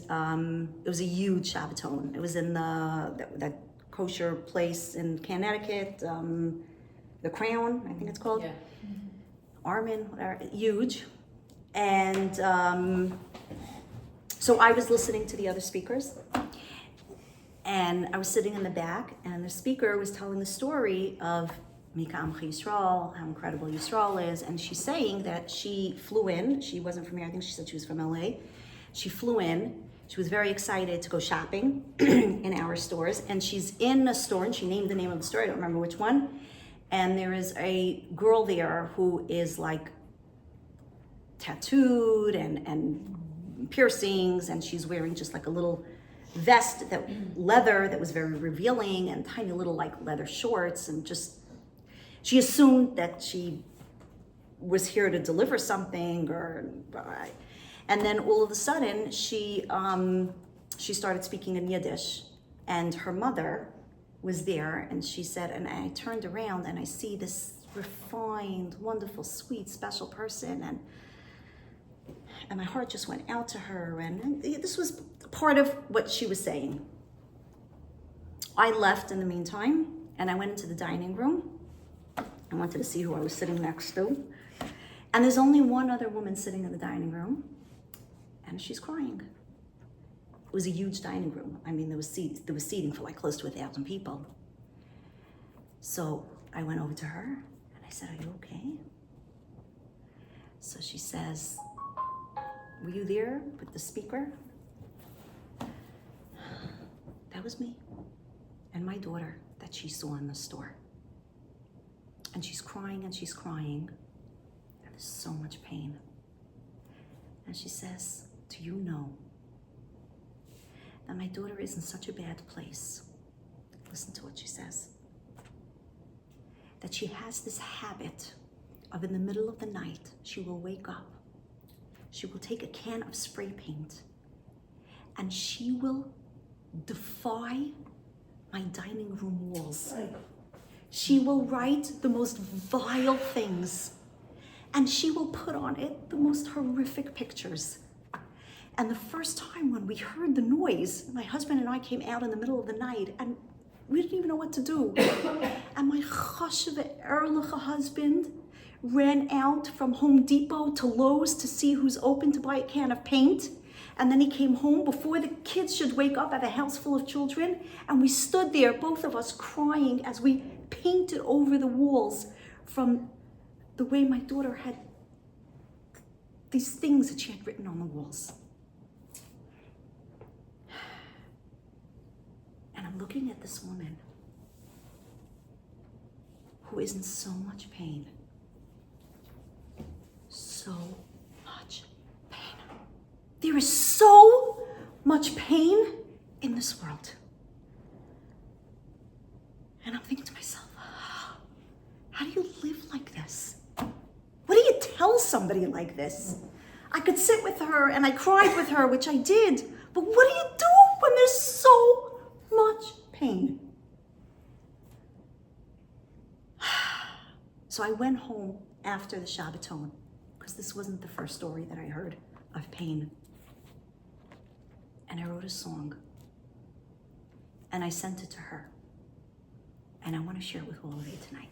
it was a huge Shabbaton. It was in that kosher place in Connecticut, the Crown, I think it's called. Yeah. Armin, whatever, huge. And so I was listening to the other speakers, and I was sitting in the back, and the speaker was telling the story of Mika Amcha Yisrael, how incredible Yisrael is, and she's saying that she flew in. She wasn't from here. I think she said she was from LA. She flew in. She was very excited to go shopping in our stores, and she's in a store, and she named the name of the store. I don't remember which one. And there is a girl there who is like tattooed and piercings, and she's wearing just like a little vest, that leather that was very revealing, and tiny little like leather shorts, and just, she assumed that she was here to deliver something, and then all of a sudden she started speaking in Yiddish, and her mother was there, and she said, and I turned around and I see this refined, wonderful, sweet, special person, and my heart just went out to her, and this was part of what she was saying. I left in the meantime, and I went into the dining room. I wanted to see who I was sitting next to, and there's only one other woman sitting in the dining room, and she's crying. It was a huge dining room. I mean, there was seating for like close to 1,000 people. So I went over to her and I said, "Are you okay?" So she says, "Were you there with the speaker?" That was me and my daughter that she saw in the store. And she's crying and she's crying, and there's so much pain. And she says, "Do you know that my daughter is in such a bad place?" Listen to what she says. That she has this habit of, in the middle of the night, she will wake up, she will take a can of spray paint, and she will defy my dining room walls. She will write the most vile things, and she will put on it the most horrific pictures. And the first time when we heard the noise, my husband and I came out in the middle of the night, and we didn't even know what to do. And my chashuv ehrliche husband ran out from Home Depot to Lowe's to see who's open to buy a can of paint. And then he came home before the kids should wake up. I have a house full of children, and we stood there, both of us crying, as we painted over the walls from the way my daughter had these things that she had written on the walls. And I'm looking at this woman who is in so much pain. So much pain. There is so much pain in this world. And I'm thinking to myself, how do you live like this? What do you tell somebody like this? I could sit with her and I cried with her, which I did, but what do you do when there's so much pain? So I went home after the Shabbaton, because this wasn't the first story that I heard of pain. And I wrote a song, and I sent it to her. And I want to share it with all of you tonight.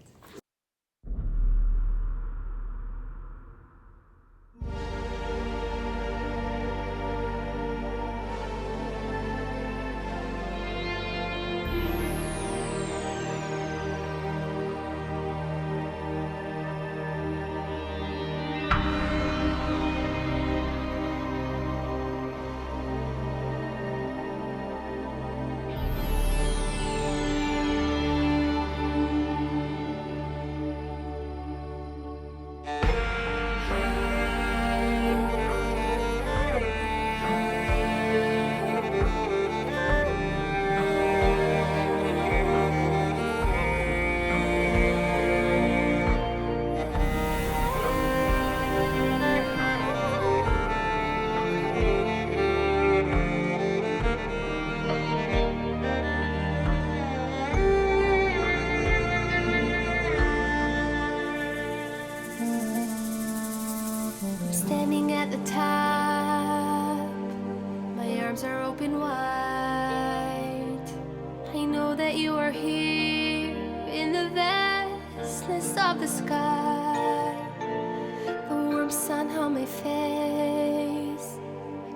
Standing at the top, my arms are open wide. I know that you are here in the vastness of the sky. The warm sun on my face,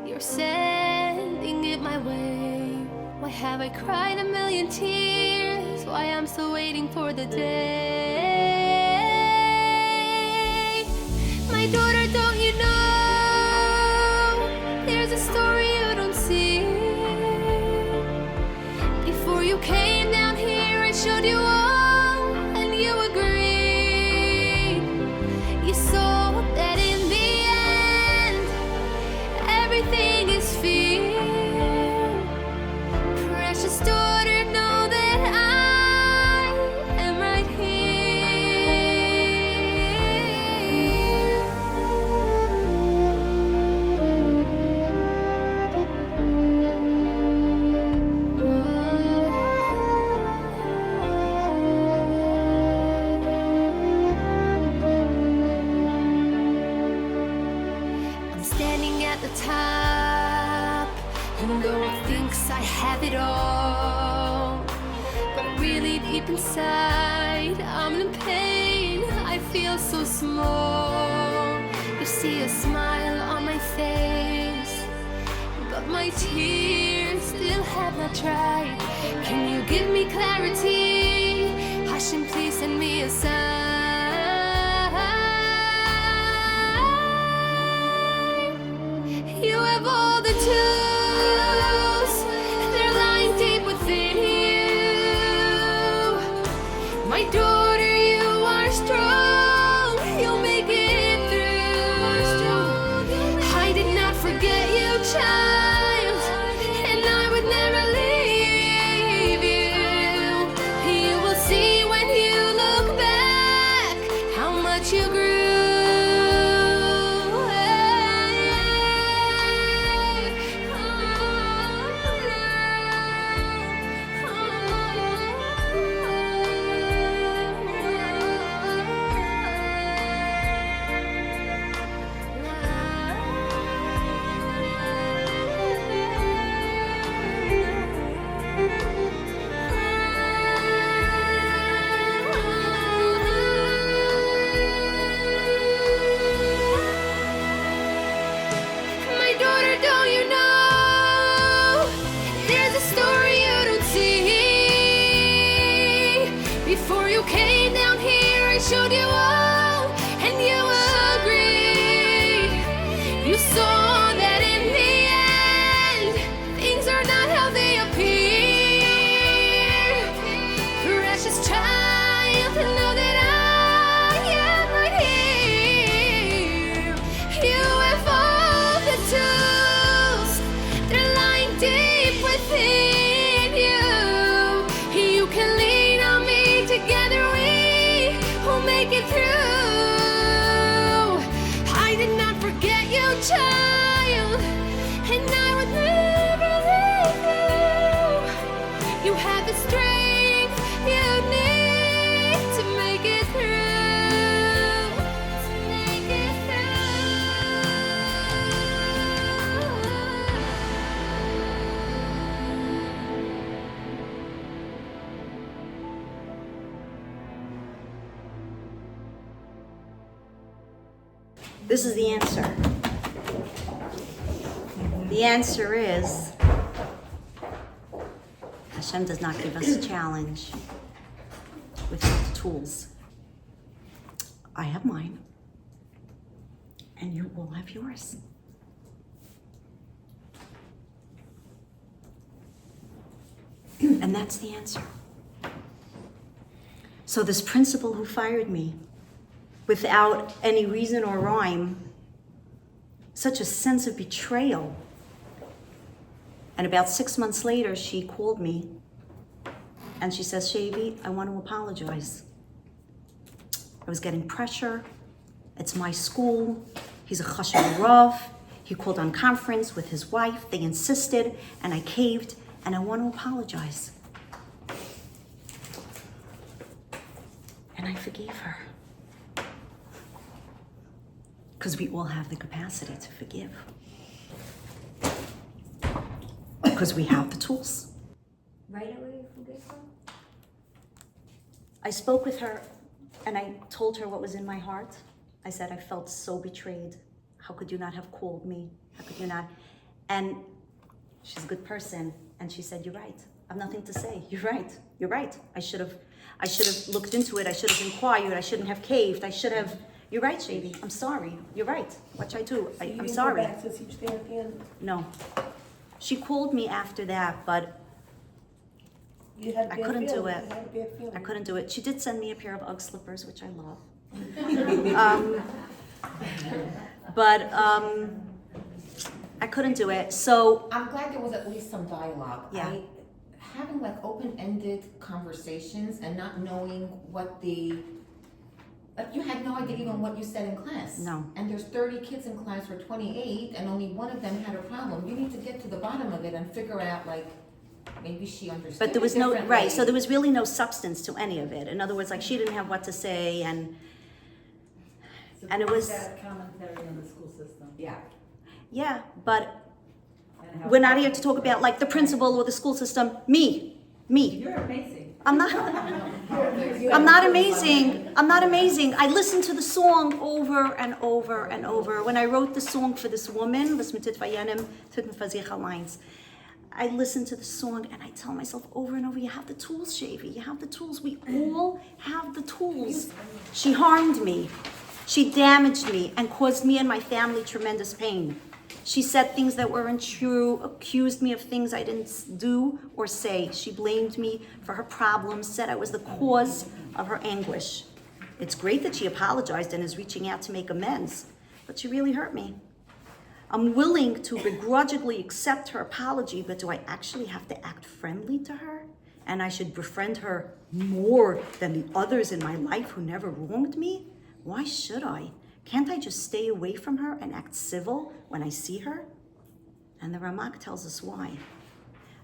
you're sending it my way. Why have I cried a million tears? Why I'm still waiting for the day? My daughter, don't you know there's a story you don't see? Before you came down here, I showed you all, and you agreed. You saw that in the And the world thinks I have it all, but really deep inside, I'm in pain. I feel so small. You see a smile on my face, but my tears still have not dried. Can you give me clarity? Hush and please send me a sign. You have all the tools, they're lying deep within you. My daughter, you are strong, you'll make it through. I did not forget you, child, and I would never leave you. You will see when you look back how much you grew. My daughter, don't you know there's a story you don't see? Before you came down here, I showed you all, and you agreed. You saw that in the end, things are not how they appear. Precious child, know that I am right here. You have all the tools, they're lying deep within you. You can lean on me, together we will make it through. I did not forget you, child, and I would never leave you. You have the strength you need to make it through. To make it This is the answer. The answer is Hashem does not give us a challenge without the tools. I have mine, and you will have yours. And that's the answer. So this principal who fired me without any reason or rhyme, such a sense of betrayal. And about 6 months later, she called me and she says, Shavy, I want to apologize. I was getting pressure. It's my school. He's a chashuv rav. He called on conference with his wife. They insisted, and I caved, and I want to apologize. And I forgave her. Because we all have the capacity to forgive. Because we have the tools. Right away you forgive her? I spoke with her and I told her what was in my heart. I said, I felt so betrayed. How could you not have called me? How could you not? And she's a good person. And she said, you're right. I have nothing to say. You're right. You're right. I should have looked into it. I should have inquired. I shouldn't have caved. I should have. You're right, Shavy. I'm sorry. You're right. What should I do? I'm sorry. You didn't go back to teach day at the end? No. She called me after that, but You had I bad couldn't do feelings. it. You had a bad feeling. I couldn't do it. She did send me a pair of Ugg slippers, which I love. But I couldn't do it. So I'm glad there was at least some dialogue. Yeah. Having like open-ended conversations and not knowing what like you had no idea even what you said in class. No. And there's 30 kids in class for 28 and only one of them had a problem. You need to get to the bottom of it and figure out like, maybe she understood but there was it no, differently. right, so there was really no substance to any of it. In other words, like she didn't have what to say and it was, Bad commentary on the school system. Yeah. yeah, but We're not here to talk about like the principal or the school system. Me. You're amazing. I'm not amazing. I'm not amazing. I listened to the song over and over and over. When I wrote the song for this woman, I listen to the song and I tell myself over and over, you have the tools, Shavy. You have the tools. We all have the tools. She harmed me. She damaged me and caused me and my family tremendous pain. She said things that weren't true, accused me of things I didn't do or say. She blamed me for her problems, said I was the cause of her anguish. It's great that she apologized and is reaching out to make amends, but she really hurt me. I'm willing to begrudgingly accept her apology, but do I actually have to act friendly to her? And I should befriend her more than the others in my life who never wronged me? Why should I? Can't I just stay away from her and act civil when I see her? And the Ramak tells us why.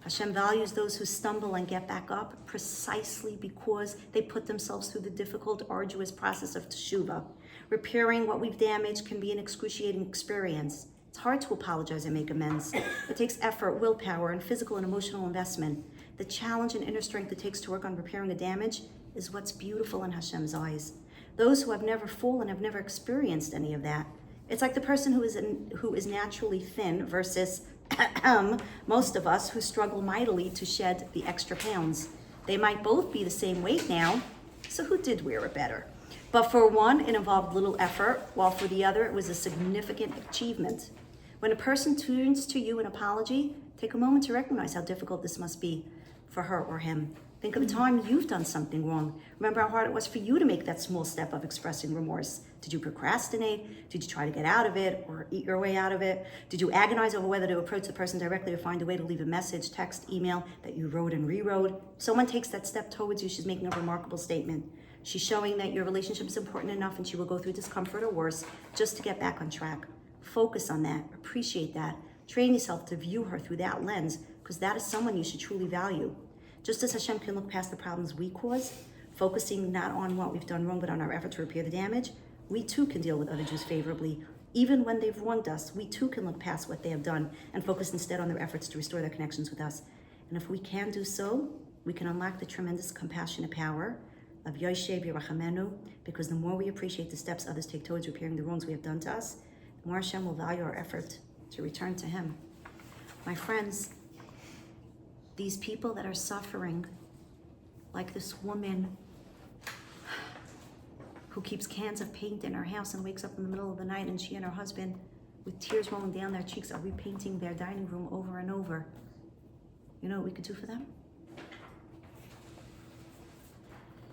Hashem values those who stumble and get back up precisely because they put themselves through the difficult, arduous process of teshuvah. Repairing what we've damaged can be an excruciating experience. It's hard to apologize and make amends. It takes effort, willpower, and physical and emotional investment. The challenge and inner strength it takes to work on repairing the damage is what's beautiful in Hashem's eyes. Those who have never fallen have never experienced any of that. It's like the person who is naturally thin versus most of us who struggle mightily to shed the extra pounds. They might both be the same weight now, so who did wear it better? But for one, it involved little effort, while for the other, it was a significant achievement. When a person turns to you in apology, take a moment to recognize how difficult this must be for her or him. Think of a time you've done something wrong. Remember how hard it was for you to make that small step of expressing remorse. Did you procrastinate? Did you try to get out of it or eat your way out of it? Did you agonize over whether to approach the person directly or find a way to leave a message, text, email that you wrote and rewrote? If someone takes that step towards you, she's making a remarkable statement. She's showing that your relationship is important enough and she will go through discomfort or worse just to get back on track. Focus on that. Appreciate that. Train yourself to view her through that lens because that is someone you should truly value. Just as Hashem can look past the problems we cause, focusing not on what we've done wrong, but on our effort to repair the damage, we too can deal with other Jews favorably. Even when they've wronged us, we too can look past what they have done and focus instead on their efforts to restore their connections with us. And if we can do so, we can unlock the tremendous compassionate power of Yoshev Yerachamenu, because the more we appreciate the steps others take towards repairing the wrongs we have done to us, the more Hashem will value our effort to return to Him. My friends, these people that are suffering, like this woman who keeps cans of paint in her house and wakes up in the middle of the night and she and her husband, with tears rolling down their cheeks, are repainting their dining room over and over. You know what we could do for them?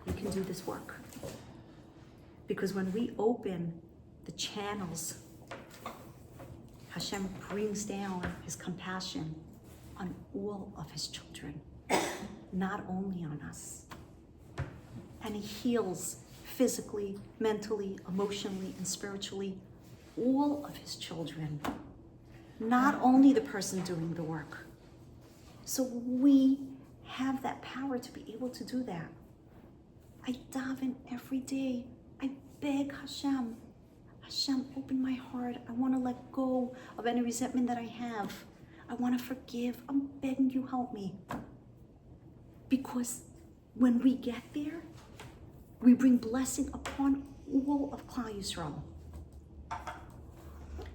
We can do this work. Because when we open the channels, Hashem brings down His compassion on all of His children, not only on us. And He heals physically, mentally, emotionally, and spiritually all of His children, not only the person doing the work. So we have that power to be able to do that. I daven every day. I beg Hashem, open my heart. I want to let go of any resentment that I have. I want to forgive. I'm begging you, help me. Because when we get there, we bring blessing upon all of Klal Yisrael.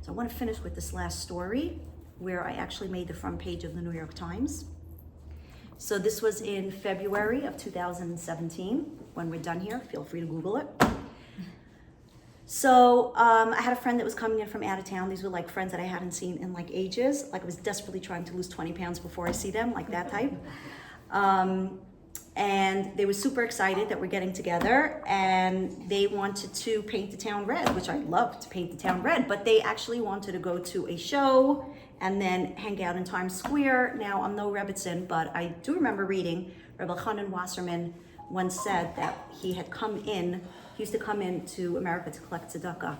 So I want to finish with this last story where I actually made the front page of the New York Times. So this was in February of 2017. When we're done here, feel free to Google it. So I had a friend that was coming in from out of town. These were like friends that I hadn't seen in like ages. Like I was desperately trying to lose 20 pounds before I see them, like that type. And they were super excited that we're getting together, and they wanted to paint the town red, which I love to paint the town red, but they actually wanted to go to a show and then hang out in Times Square. Now, I'm no Rebbitzin, but I do remember reading Rebbe Chanan Wasserman once said that he used to come in to America to collect tzedakah.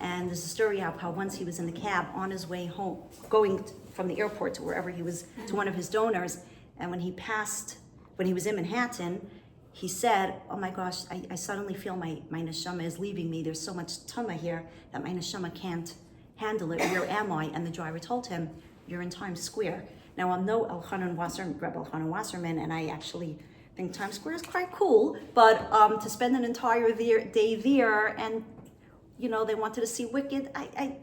And there's a story of how once he was in the cab on his way home, going from the airport to wherever he was, to one of his donors, and when he was in Manhattan, he said, oh my gosh, I suddenly feel my neshama is leaving me. There's so much tuma here that my neshama can't handle it. Where am I? And the driver told him, you're in Times Square. Now I'm no Reb Elchanan Wasserman, and I actually think Times Square is quite cool, but to spend an entire day there, and they wanted to see Wicked, I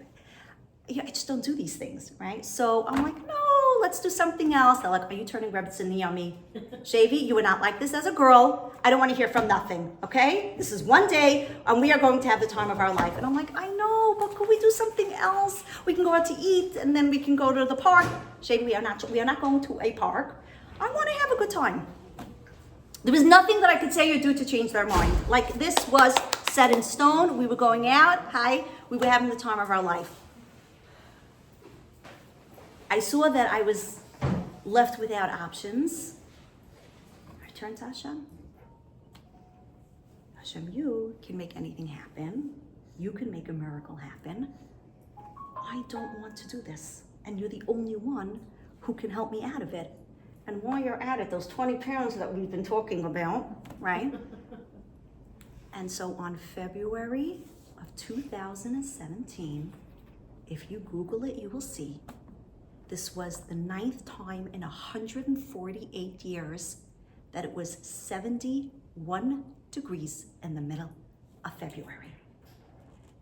just don't do these things, right? So I'm like, no, let's do something else. They're like, are you turning Rebbe into Yummy? Shavy, you would not like this as a girl. I don't want to hear from nothing, okay? This is one day, and we are going to have the time of our life. And I'm like, I know, but could we do something else? We can go out to eat, and then we can go to the park. Shavy, we are not going to a park. I want to have a good time. There was nothing that I could say or do to change their mind. Like, this was set in stone. We were going out. We were having the time of our life. I saw that I was left without options. I turned to Hashem. Hashem, you can make anything happen. You can make a miracle happen. I don't want to do this. And you're the only one who can help me out of it. And while you're at it, those 20 pounds that we've been talking about, right? And so on February of 2017, if you Google it, you will see this was the 9th time in 148 years that it was 71 degrees in the middle of February.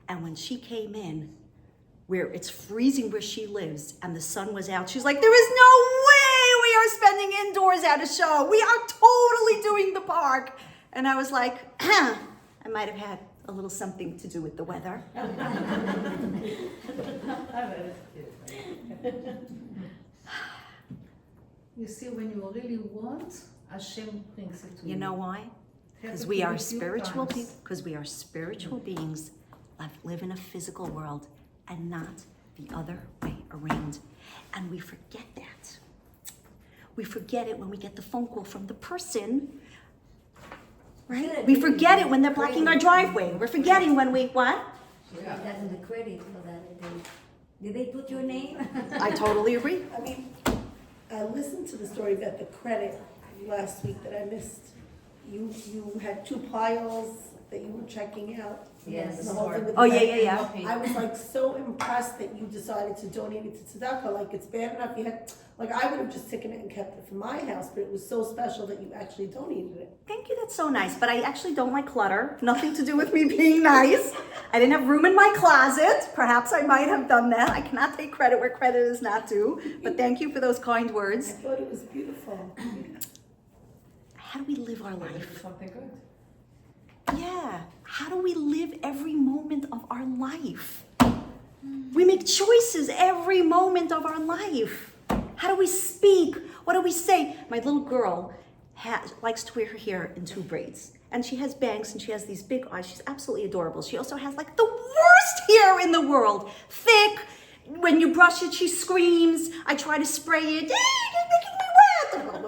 And when she came in, where it's freezing where she lives, and the sun was out, she's like, there is no way we are spending indoors at a show. We are totally doing the park. And I was like, I might have had a little something to do with the weather. You see, when you really want, Hashem brings it to you. You know why? Because we are spiritual people. Because we are spiritual beings that live in a physical world and not the other way around. And we forget that. We forget it when we get the phone call from the person, right? We forget it when they're blocking our driveway. We're forgetting when we, what? She doesn't the credit for that. Did they put your name? I totally agree. I mean, I listened to the story about the credit last week that I missed. You had 2 piles that you were checking out. Yes. And the whole thing with Oh, the yeah. credit. I was like so impressed that you decided to donate it to tzedakah. Like, it's bad enough you had, like, I would have just taken it and kept it for my house, but it was so special that you actually donated it. Thank you, that's so nice. But I actually don't like clutter. Nothing to do with me being nice. I didn't have room in my closet. Perhaps I might have done that. I cannot take credit where credit is not due. But thank you for those kind I words. thought it was beautiful. How do we live our life? Something good. Yeah. How do we live every moment of our life? We make choices every moment of our life. How do we speak? What do we say? My little girl likes to wear her hair in 2 braids. And she has bangs and she has these big eyes. She's absolutely adorable. She also has like the worst hair in the world. Thick. When you brush it, she screams. I try to spray it. Hey, you're making me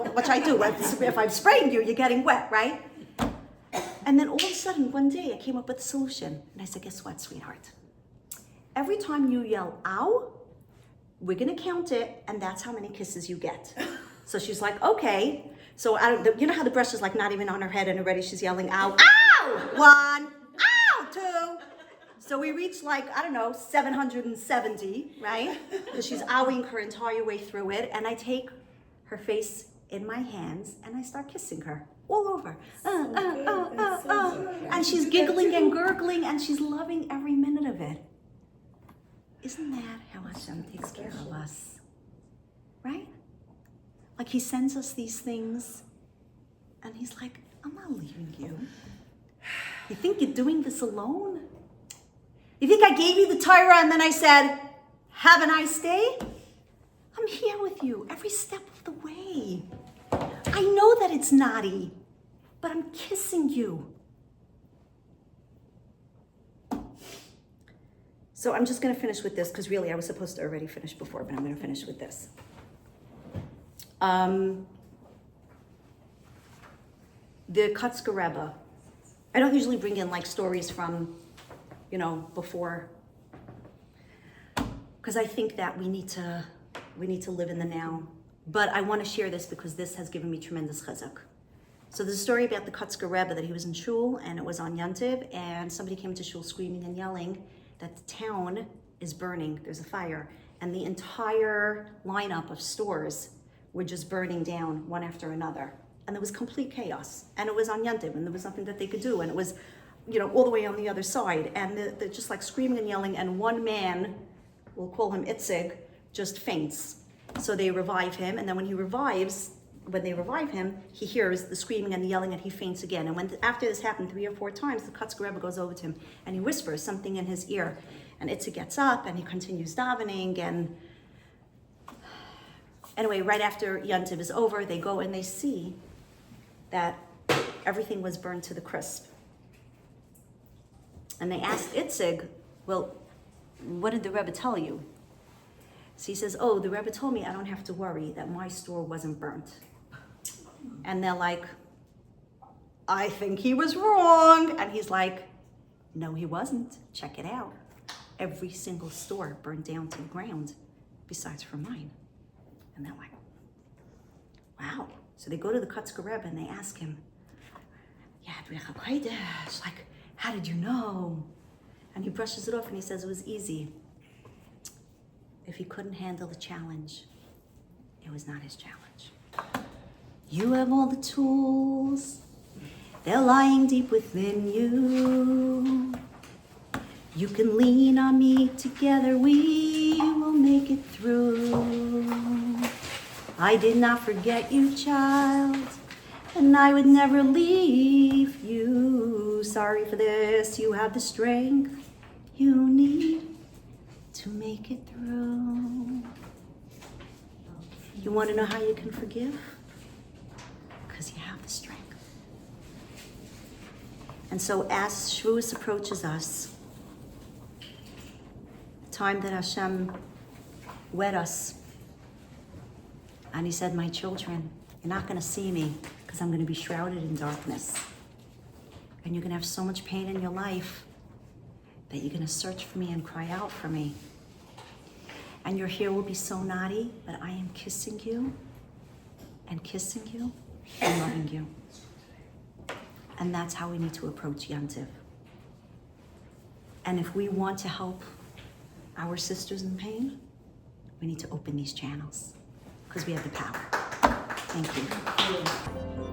wet. Which I do. If I'm spraying you, you're getting wet, right? And then all of a sudden, one day, I came up with a solution. And I said, guess what, sweetheart? Every time you yell, ow, we're going to count it, and that's how many kisses you get. So she's like, okay. So you know how the brush is like not even on her head, and already she's yelling, ow, ow! 1, ow, 2. So we reached 770, right? Because she's owing her entire way through it. And I take her face in my hands, and I start kissing her. All over. And she's giggling and gurgling and she's loving every minute of it. Isn't that how Hashem takes care of us? Right? Like he sends us these things and he's like, I'm not leaving you. You think you're doing this alone? You think I gave you the Torah and then I said, have a nice day? I'm here with you every step of the way. I know that it's naughty, but I'm kissing you. So I'm just going to finish with this because really I was supposed to already finish before, but I'm going to finish with this. The Kotzker Rebbe. I don't usually bring in like stories from, before, because I think that we need to live in the now. But I want to share this because this has given me tremendous chazak. So there's a story about the Kotzker Rebbe that he was in shul and it was on Yantiv and somebody came to shul screaming and yelling that the town is burning. There's a fire and the entire lineup of stores were just burning down one after another. And there was complete chaos. And it was on Yontiv, and there was nothing that they could do. And it was, all the way on the other side. And they're just like screaming and yelling. And one man, we'll call him Itzig, just faints. So they revive him. And then when they revive him, he hears the screaming and the yelling, and he faints again. And after this happened 3 or 4 times, the Kotzker Rebbe goes over to him and he whispers something in his ear. And Itzig gets up and he continues davening. And anyway, right after Yontiv is over, they go and they see that everything was burned to the crisp. And they asked Itzig, well, what did the Rebbe tell you? So he says, oh, the Rebbe told me I don't have to worry that my store wasn't burnt. And they're like, I think he was wrong. And he's like, no, he wasn't. Check it out. Every single store burned down to the ground, besides for mine. And they're like, wow. So they go to the Kotzker Rebbe and they ask him, like, how did you know? And he brushes it off and he says it was easy. If he couldn't handle the challenge, it was not his challenge. You have all the tools. They're lying deep within you. You can lean on me, together we will make it through. I did not forget you, child, and I would never leave you. Sorry for this, you have the strength you need to make it through. You want to know how you can forgive? Because you have the strength. And so as Shavuos approaches us, the time that Hashem wed us, and he said, my children, you're not going to see me because I'm going to be shrouded in darkness. And you're going to have so much pain in your life that you're going to search for me and cry out for me. And your hair will be so knotty, but I am kissing you and loving you. And that's how we need to approach Yontiv. And if we want to help our sisters in pain, we need to open these channels because we have the power. Thank you.